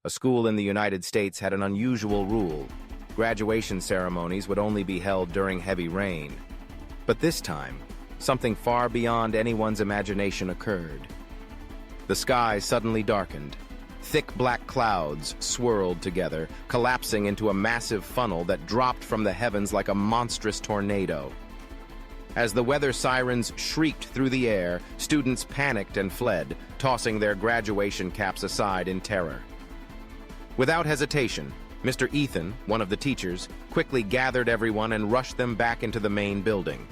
A school in the United States had an unusual rule. Graduation ceremonies would only be held during heavy rain. But this time, something far beyond anyone's imagination occurred. The sky suddenly darkened. Thick black clouds swirled together, collapsing into a massive funnel that dropped from the heavens like a monstrous tornado. As the weather sirens shrieked through the air, students panicked and fled, tossing their graduation caps aside in terror. Without hesitation, Mr. Ethan, one of the teachers, quickly gathered everyone and rushed them back into the main building.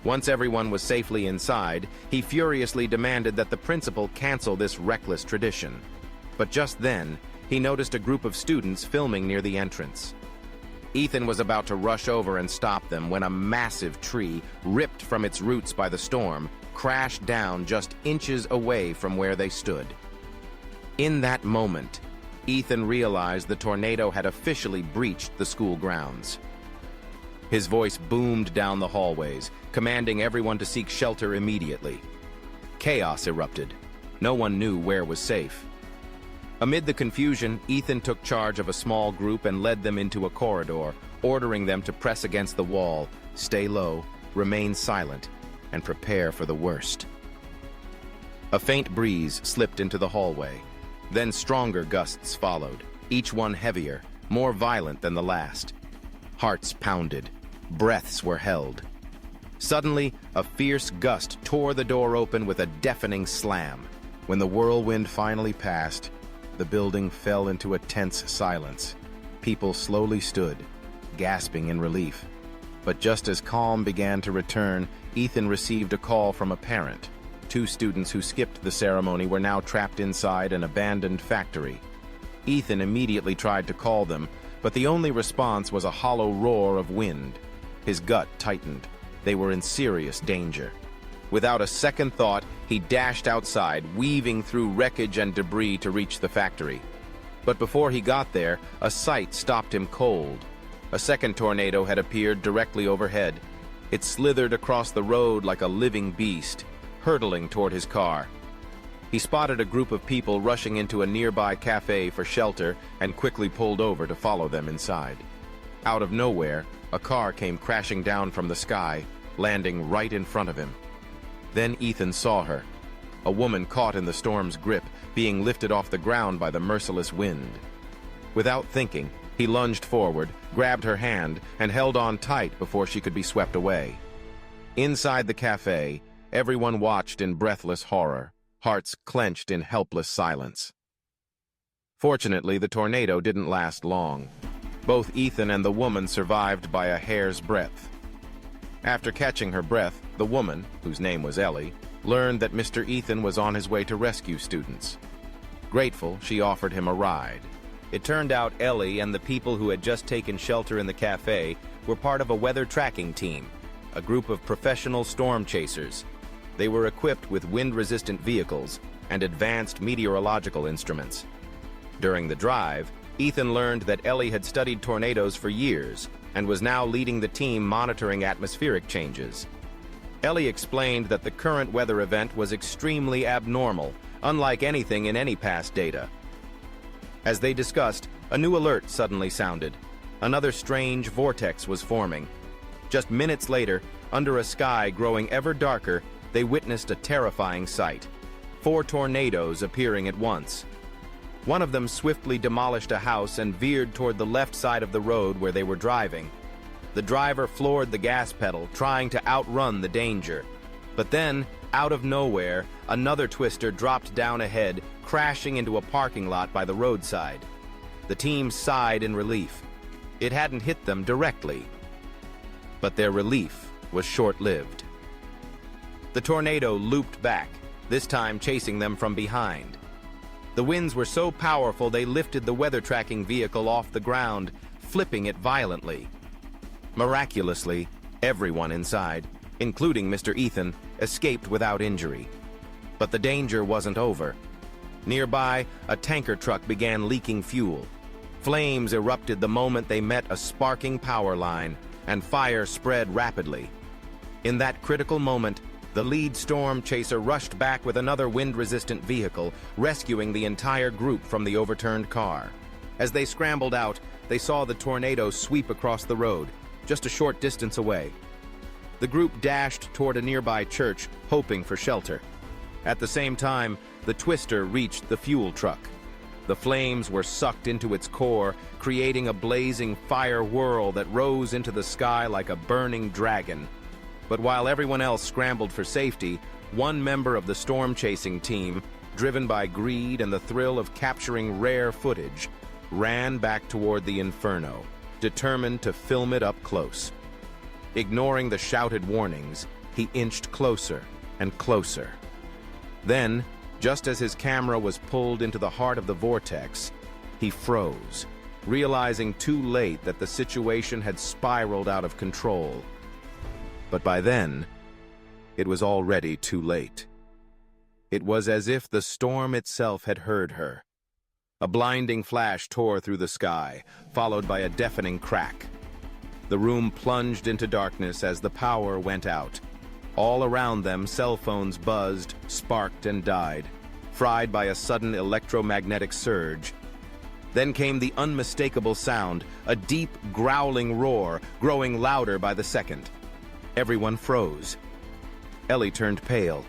Once everyone was safely inside, he furiously demanded that the principal cancel this reckless tradition. But just then, he noticed a group of students filming near the entrance. Ethan was about to rush over and stop them when a massive tree, ripped from its roots by the storm, crashed down just inches away from where they stood. In that moment, Ethan realized the tornado had officially breached the school grounds. His voice boomed down the hallways, commanding everyone to seek shelter immediately. Chaos erupted. No one knew where was safe. Amid the confusion, Ethan took charge of a small group and led them into a corridor, ordering them to press against the wall, stay low, remain silent, and prepare for the worst. A faint breeze slipped into the hallway. Then stronger gusts followed, each one heavier, more violent than the last. Hearts pounded. Breaths were held. Suddenly, a fierce gust tore the door open with a deafening slam. When the whirlwind finally passed, the building fell into a tense silence. People slowly stood, gasping in relief. But just as calm began to return, Ethan received a call from a parent. 2 students who skipped the ceremony were now trapped inside an abandoned factory. Ethan immediately tried to call them, but the only response was a hollow roar of wind. His gut tightened. They were in serious danger. Without a second thought, he dashed outside, weaving through wreckage and debris to reach the factory. But before he got there, a sight stopped him cold. A second tornado had appeared directly overhead. It slithered across the road like a living beast, hurtling toward his car. He spotted a group of people rushing into a nearby cafe for shelter and quickly pulled over to follow them inside. Out of nowhere, a car came crashing down from the sky, landing right in front of him. Then Ethan saw her, a woman caught in the storm's grip, being lifted off the ground by the merciless wind. Without thinking, he lunged forward, grabbed her hand, and held on tight before she could be swept away. Inside the cafe, everyone watched in breathless horror, hearts clenched in helpless silence. Fortunately, the tornado didn't last long. Both Ethan and the woman survived by a hair's breadth. After catching her breath, the woman, whose name was Ellie, learned that Mr. Ethan was on his way to rescue students. Grateful, she offered him a ride. It turned out Ellie and the people who had just taken shelter in the cafe were part of a weather tracking team, a group of professional storm chasers. They were equipped with wind-resistant vehicles and advanced meteorological instruments. During the drive, Ethan learned that Ellie had studied tornadoes for years and was now leading the team monitoring atmospheric changes. Ellie explained that the current weather event was extremely abnormal, unlike anything in any past data. As they discussed, a new alert suddenly sounded. Another strange vortex was forming. Just minutes later, under a sky growing ever darker, they witnessed a terrifying sight. 4 tornadoes appearing at once. One of them swiftly demolished a house and veered toward the left side of the road where they were driving. The driver floored the gas pedal, trying to outrun the danger. But then, out of nowhere, another twister dropped down ahead, crashing into a parking lot by the roadside. The team sighed in relief. It hadn't hit them directly. But their relief was short-lived. The tornado looped back, this time chasing them from behind. The winds were so powerful they lifted the weather-tracking vehicle off the ground, flipping it violently. Miraculously, everyone inside, including Mr. Ethan, escaped without injury. But the danger wasn't over. Nearby, a tanker truck began leaking fuel. Flames erupted the moment they met a sparking power line, and fire spread rapidly. In that critical moment, The lead storm chaser rushed back with another wind-resistant vehicle, rescuing the entire group from the overturned car. As they scrambled out, they saw the tornado sweep across the road, just a short distance away. The group dashed toward a nearby church, hoping for shelter. At the same time, the twister reached the fuel truck. The flames were sucked into its core, creating a blazing fire whirl that rose into the sky like a burning dragon. But while everyone else scrambled for safety, one member of the storm-chasing team, driven by greed and the thrill of capturing rare footage, ran back toward the inferno, determined to film it up close. Ignoring the shouted warnings, he inched closer and closer. Then, just as his camera was pulled into the heart of the vortex, he froze, realizing too late that the situation had spiraled out of control. But by then, it was already too late. It was as if the storm itself had heard her. A blinding flash tore through the sky, followed by a deafening crack. The room plunged into darkness as the power went out. All around them, cell phones buzzed, sparked, and died, fried by a sudden electromagnetic surge. Then came the unmistakable sound, a deep, growling roar, growing louder by the second. Everyone froze. Ellie turned pale.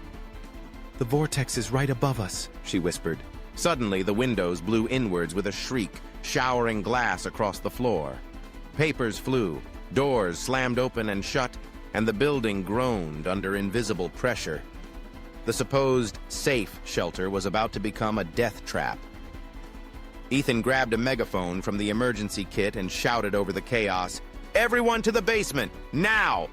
"The vortex is right above us," she whispered. Suddenly, the windows blew inwards with a shriek, showering glass across the floor. Papers flew, doors slammed open and shut, and the building groaned under invisible pressure. The supposed safe shelter was about to become a death trap. Ethan grabbed a megaphone from the emergency kit and shouted over the chaos, "Everyone to the basement, now!"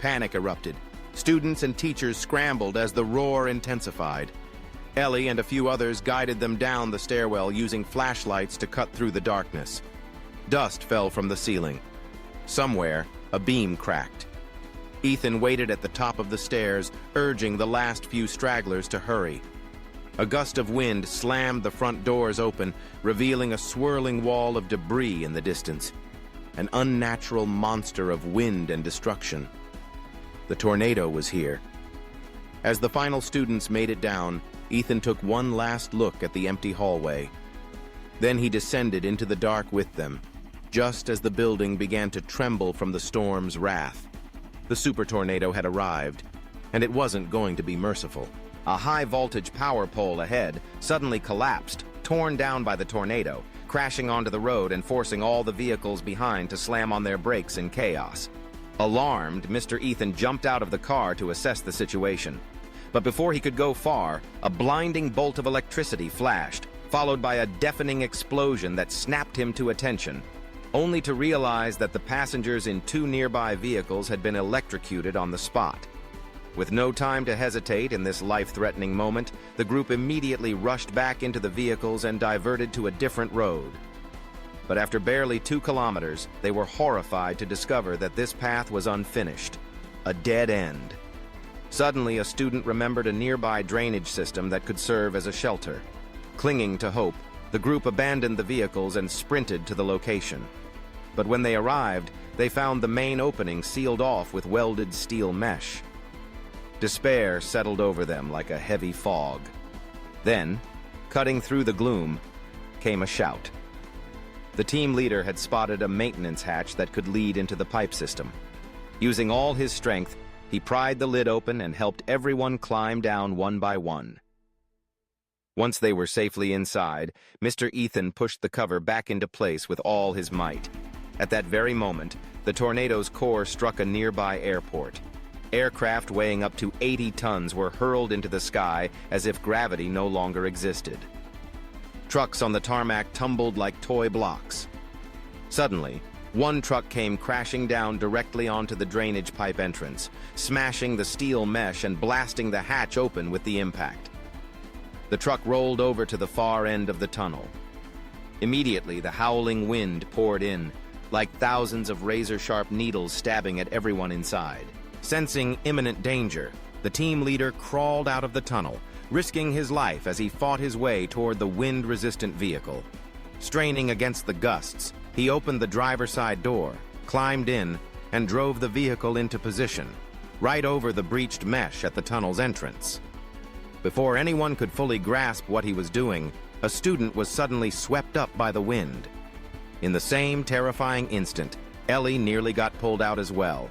Panic erupted. Students and teachers scrambled as the roar intensified. Ellie and a few others guided them down the stairwell using flashlights to cut through the darkness. Dust fell from the ceiling. Somewhere, a beam cracked. Ethan waited at the top of the stairs, urging the last few stragglers to hurry. A gust of wind slammed the front doors open, revealing a swirling wall of debris in the distance. An unnatural monster of wind and destruction. The tornado was here. As the final students made it down, Ethan took one last look at the empty hallway. Then he descended into the dark with them, just as the building began to tremble from the storm's wrath. The super tornado had arrived, and it wasn't going to be merciful. A high-voltage power pole ahead suddenly collapsed, torn down by the tornado, crashing onto the road and forcing all the vehicles behind to slam on their brakes in chaos. Alarmed, Mr. Ethan jumped out of the car to assess the situation. But before he could go far, a blinding bolt of electricity flashed, followed by a deafening explosion that snapped him to attention, only to realize that the passengers in two nearby vehicles had been electrocuted on the spot. With no time to hesitate in this life-threatening moment, the group immediately rushed back into the vehicles and diverted to a different road. But after barely 2 kilometers, they were horrified to discover that this path was unfinished, a dead end. Suddenly, a student remembered a nearby drainage system that could serve as a shelter. Clinging to hope, the group abandoned the vehicles and sprinted to the location. But when they arrived, they found the main opening sealed off with welded steel mesh. Despair settled over them like a heavy fog. Then, cutting through the gloom, came a shout. The team leader had spotted a maintenance hatch that could lead into the pipe system. Using all his strength, he pried the lid open and helped everyone climb down one by one. Once they were safely inside, Mr. Ethan pushed the cover back into place with all his might. At that very moment, the tornado's core struck a nearby airport. Aircraft weighing up to 80 tons were hurled into the sky as if gravity no longer existed. Trucks on the tarmac tumbled like toy blocks. Suddenly, one truck came crashing down directly onto the drainage pipe entrance, smashing the steel mesh and blasting the hatch open with the impact. The truck rolled over to the far end of the tunnel. Immediately, the howling wind poured in, like thousands of razor-sharp needles stabbing at everyone inside. Sensing imminent danger, the team leader crawled out of the tunnel, risking his life as he fought his way toward the wind-resistant vehicle. Straining against the gusts, he opened the driver's side door, climbed in, and drove the vehicle into position. right over the breached mesh at the tunnel's entrance. Before anyone could fully grasp what he was doing, a student was suddenly swept up by the wind. In the same terrifying instant, Ellie nearly got pulled out as well.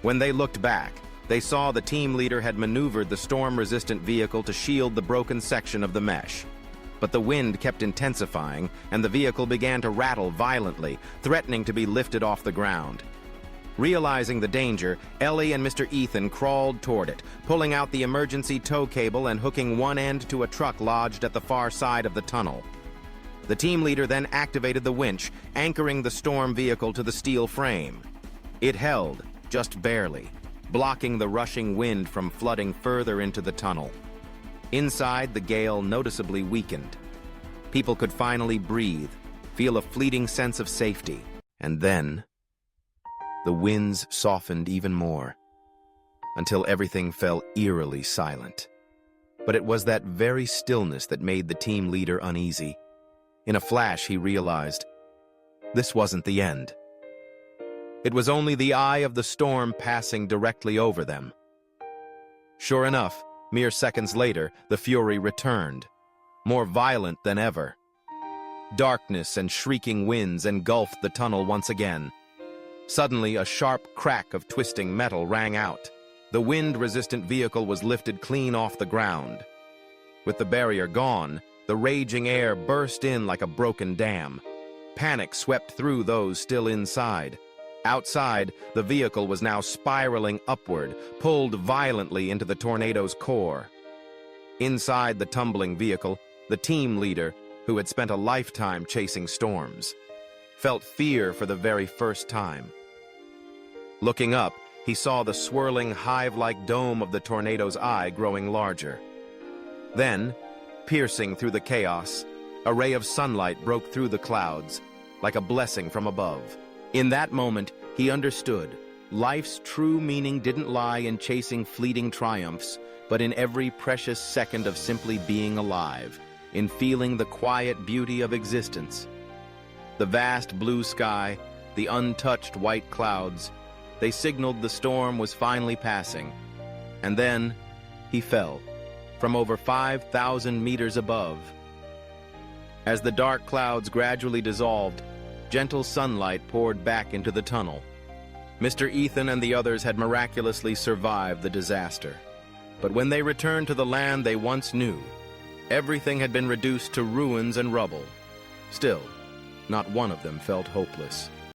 When they looked back, they saw the team leader had maneuvered the storm-resistant vehicle to shield the broken section of the mesh. But the wind kept intensifying, and the vehicle began to rattle violently, threatening to be lifted off the ground. Realizing the danger, Ellie and Mr. Ethan crawled toward it, pulling out the emergency tow cable and hooking one end to a truck lodged at the far side of the tunnel. The team leader then activated the winch, anchoring the storm vehicle to the steel frame. It held, just barely, blocking the rushing wind from flooding further into the tunnel. Inside, the gale noticeably weakened. People could finally breathe, feel a fleeting sense of safety, and then the winds softened even more, until everything fell eerily silent. But it was that very stillness that made the team leader uneasy. In a flash, he realized this wasn't the end. It was only the eye of the storm passing directly over them. Sure enough, mere seconds later, the fury returned, more violent than ever. Darkness and shrieking winds engulfed the tunnel once again. Suddenly, a sharp crack of twisting metal rang out. The wind-resistant vehicle was lifted clean off the ground. With the barrier gone, the raging air burst in like a broken dam. Panic swept through those still inside. Outside, the vehicle was now spiraling upward, pulled violently into the tornado's core. Inside the tumbling vehicle, the team leader, who had spent a lifetime chasing storms, felt fear for the very first time. Looking up, he saw the swirling hive-like dome of the tornado's eye growing larger. Then, piercing through the chaos, a ray of sunlight broke through the clouds, like a blessing from above. In that moment, he understood life's true meaning didn't lie in chasing fleeting triumphs, but in every precious second of simply being alive, in feeling the quiet beauty of existence. The vast blue sky, the untouched white clouds, they signaled the storm was finally passing. And then, he fell, from over 5,000 meters above. As the dark clouds gradually dissolved, gentle sunlight poured back into the tunnel. Mr. Ethan and the others had miraculously survived the disaster. But when they returned to the land they once knew, everything had been reduced to ruins and rubble. Still, not one of them felt hopeless.